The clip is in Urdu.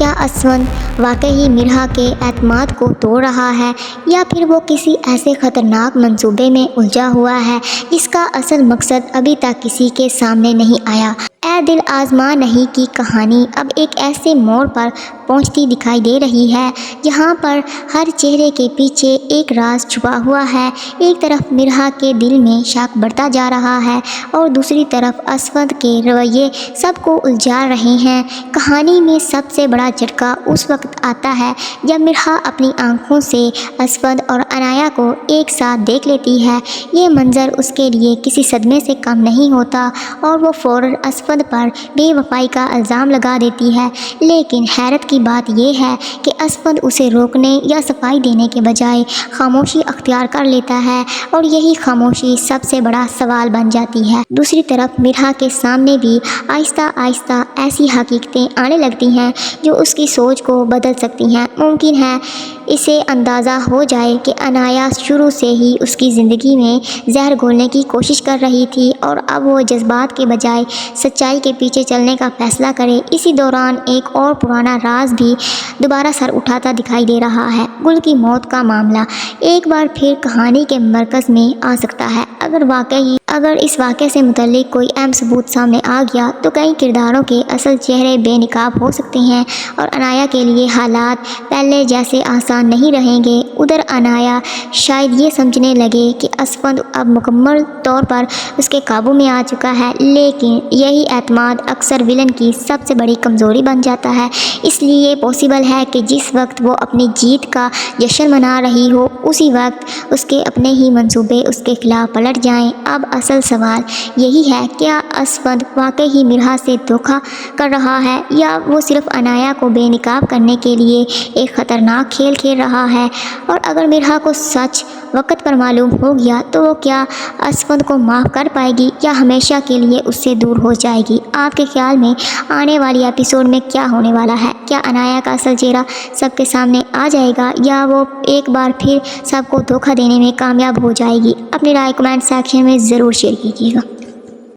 کیا اسود واقعی ہی مرحا کے اعتماد کو توڑ رہا ہے یا پھر وہ کسی ایسے خطرناک منصوبے میں الجھا ہوا ہے جس کا اصل مقصد ابھی تک کسی کے سامنے نہیں آیا؟ اے دل آزما نہیں کی کہانی اب ایک ایسے موڑ پر پہنچتی دکھائی دے رہی ہے جہاں پر ہر چہرے کے پیچھے ایک راز چھپا ہوا ہے۔ ایک طرف مرحا کے دل میں شک بڑھتا جا رہا ہے اور دوسری طرف اسود کے رویے سب کو الجھا رہے ہیں۔ کہانی میں سب سے بڑا جھٹکا اس وقت آتا ہے جب مرحا اپنی آنکھوں سے اسود اور عنایا کو ایک ساتھ دیکھ لیتی ہے۔ یہ منظر اس کے لیے کسی صدمے سے کم نہیں ہوتا اور وہ فوراً اسود پر بے وفائی کا الزام لگا دیتی ہے، لیکن حیرت کی بات یہ ہے کہ اسود اسے روکنے یا صفائی دینے کے بجائے خاموشی اختیار کر لیتا ہے اور یہی خاموشی سب سے بڑا سوال بن جاتی ہے۔ دوسری طرف مرحا کے سامنے بھی آہستہ آہستہ ایسی حقیقتیں آنے لگتی ہیں جو اس کی سوچ کو بدل سکتی ہیں۔ ممکن ہے اسے اندازہ ہو جائے کہ عنایا شروع سے ہی اس کی زندگی میں زہر گھولنے کی کوشش کر رہی تھی اور اب وہ جذبات کے بجائے سچائی کے پیچھے چلنے کا فیصلہ کرے۔ اسی دوران ایک اور پرانا راز بھی دوبارہ سر اٹھاتا دکھائی دے رہا ہے۔ گل کی موت کا معاملہ ایک بار پھر کہانی کے مرکز میں آ سکتا ہے۔ اگر اس واقعے سے متعلق کوئی اہم ثبوت سامنے آ گیا تو کئی کرداروں کے اصل چہرے بے نقاب ہو سکتے ہیں اور عنایا کے لیے حالات پہلے جیسے آسان نہیں رہیں گے۔ ادھر عنایا شاید یہ سمجھنے لگے کہ اسود اب مکمل طور پر اس کے قابو میں آ چکا ہے، لیکن یہی اعتماد اکثر ویلن کی سب سے بڑی کمزوری بن جاتا ہے۔ اس لیے پاسبل ہے کہ جس وقت وہ اپنی جیت کا جشن منا رہی ہو اسی وقت اس کے اپنے ہی منصوبے اس کے خلاف پلٹ جائیں۔ اب اصل سوال یہی ہے، کیا اسود واقعی ہی مرحا سے دھوکہ کر رہا ہے یا وہ صرف عنایا کو بے نقاب کرنے کے لیے ایک خطرناک کھیل کھیل رہا ہے؟ اور اگر مرحا کو سچ وقت پر معلوم ہو گیا تو وہ کیا اسود کو معاف کر پائے گی یا ہمیشہ کے لیے اس سے دور ہو جائے گی؟ آپ کے خیال میں آنے والی ایپیسوڈ میں کیا ہونے والا ہے؟ کیا عنایا کا اصل چہرہ سب کے سامنے آ جائے گا یا وہ ایک بار پھر سب کو دھوکہ دینے میں کامیاب ہو جائے گی؟ اپنی رائے کمنٹ سیکشن میں ضرور شیئر کیجیے گا۔